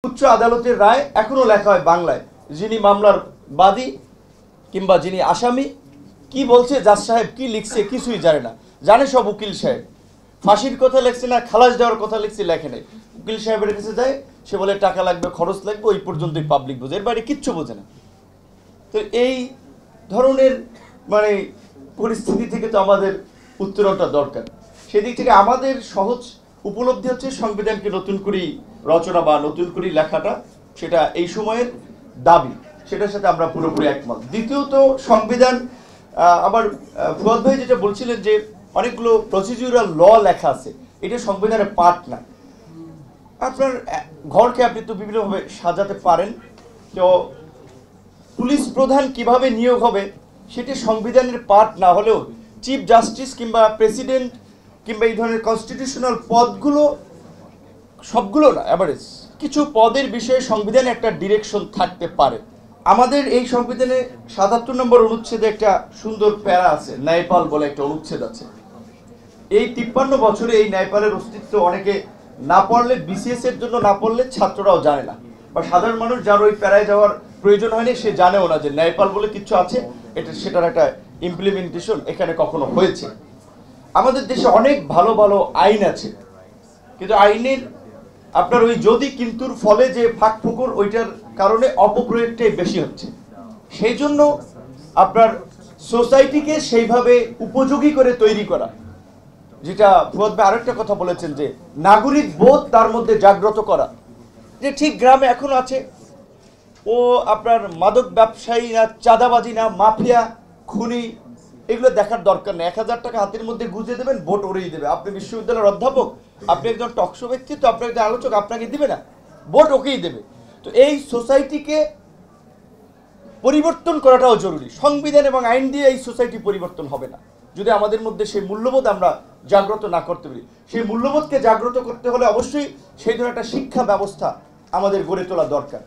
উচ্চ আদালতের রায় এখনো লেখা হয় বাংলায়। যিনি মামলার বাদী কিংবা যিনি আসামি কি বলছে, জাজ সাহেব কি লিখছে কিছুই জানে না, জানে সব উকিল সাহেব। ফাঁসির কথা লিখছে না খালাস দেওয়ার কথা লিখছে, লেখে নাই। উকিল সাহেবের কাছে যায়, সে বলে টাকা লাগবে, খরচ লাগবে, ওই পর্যন্তই পাবলিক বোঝে, এর বাইরে কিচ্ছু বোঝে না। তো এই ধরনের মানে পরিস্থিতি থেকে তো আমাদের উত্তরণটা দরকার। সেদিক থেকে আমাদের সহজ উপলব্ধি হচ্ছে সংবিধানকে নতুন করে রচনা বা নতুন করে লেখাটা, সেটা এই সময়ের দাবি, সেটার সাথে আমরা পুরোপুরি একমত। দ্বিতীয়ত সংবিধান, আবার ফুয়াদ ভাই যেটা বলছিলেন যে অনেকগুলো প্রসিডিউরাল ল লেখা আছে, এটা সংবিধানের পার্ট না। আপনার ঘরকে আপনি তো বিভিন্নভাবে সাজাতে পারেন, তো পুলিশ প্রধান কিভাবে নিয়োগ হবে সেটি সংবিধানের পার্ট না হলেও চিফ জাস্টিস কিংবা প্রেসিডেন্ট কিংবা এই ধরনের কনস্টিটিউশনাল পদগুলো, সবগুলো না, অ্যাভারেজ কিছু পদের বিষয়ে সংবিধানে একটা ডিরেকশন থাকতে পারে। আমাদের এই সংবিধানে ৭৭ নম্বর অনুচ্ছেদে একটা সুন্দর প্যারা আছে, ন্যায়পাল বলে একটা অনুচ্ছেদ আছে। এই ৫৩ বছরে এই ন্যায়পালের অস্তিত্ব অনেকে না পড়লে, বিসিএস এর জন্য না পড়লে ছাত্ররাও জানে না, বা সাধারণ মানুষ যার ওই প্যারায় যাওয়ার প্রয়োজন হয়নি সে জানেও না যে ন্যায়পাল বলে কিছু আছে, এটা সেটার একটা ইমপ্লিমেন্টেশন এখানে কখনো হয়েছে। আমাদের দেশে অনেক ভালো ভালো আইন আছে, কিন্তু আইনের আপনার ওই যদি কিন্তুর ফলে যে ফাঁক ফুকুর, ওইটার কারণে অপপ্রয়োগটাই বেশি হচ্ছে। সেই জন্য আপনার সোসাইটিকে সেইভাবে উপযোগী করে তৈরি করা, যেটা ফুয়াদ ভাই আরেকটা কথা বলেছেন যে নাগরিক বোধ তার মধ্যে জাগ্রত করা, যে ঠিক গ্রামে এখনো আছে, ও আপনার মাদক ব্যবসায়ী না, চাঁদাবাজি না, মাফিয়া, খুনি, এগুলো দেখার দরকার নেই। ১,০০০ টাকা হাতের মধ্যে গুঁজে দেবেন, ভোট উড়িয়ে দেবে। আপনি বিশ্ববিদ্যালয়ের অধ্যাপক, আপনি একজন টকশো ব্যক্তিত্ব, আপনি একজন আলোচক, আপনাকে দিবে না, ভোট ওকেই দেবে। তো এই সোসাইটিকে পরিবর্তন করাটাও জরুরি। সংবিধান এবং আইন দিয়ে এই সোসাইটি পরিবর্তন হবে না যদি আমাদের মধ্যে সেই মূল্যবোধ আমরা জাগ্রত না করতে পারি। সেই মূল্যবোধকে জাগ্রত করতে হলে অবশ্যই সেই ধরনের একটা শিক্ষা ব্যবস্থা আমাদের গড়ে তোলা দরকার।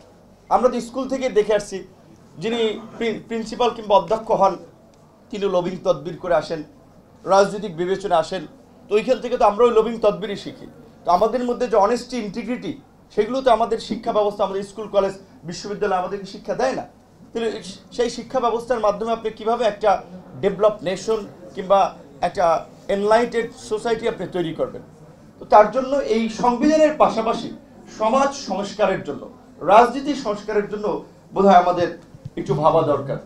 আমরা তো স্কুল থেকে দেখে আসছি, যিনি প্রিন্সিপাল কিংবা অধ্যক্ষ হন তিনি লবিং তদবির করে আসেন, রাজনৈতিক বিবেচনা আসেন, তো ওইখান থেকে তো আমরা ওই লবিং তদবিরই শিখি। তো আমাদের মধ্যে যে অনেস্টি, ইন্টিগ্রিটি, সেগুলো তো আমাদের শিক্ষা ব্যবস্থা, আমাদের স্কুল কলেজ বিশ্ববিদ্যালয় আমাদেরকে শিক্ষা দেয় না। তাহলে সেই শিক্ষা ব্যবস্থার মাধ্যমে আপনি কিভাবে একটা ডেভেলপ নেশন কিংবা একটা এনলাইটেড সোসাইটি আপনি তৈরি করবেন? তো তার জন্য এই সংবিধানের পাশাপাশি সমাজ সংস্কারের জন্য, রাজনীতি সংস্কারের জন্য বোধহয় আমাদের একটু ভাবা দরকার।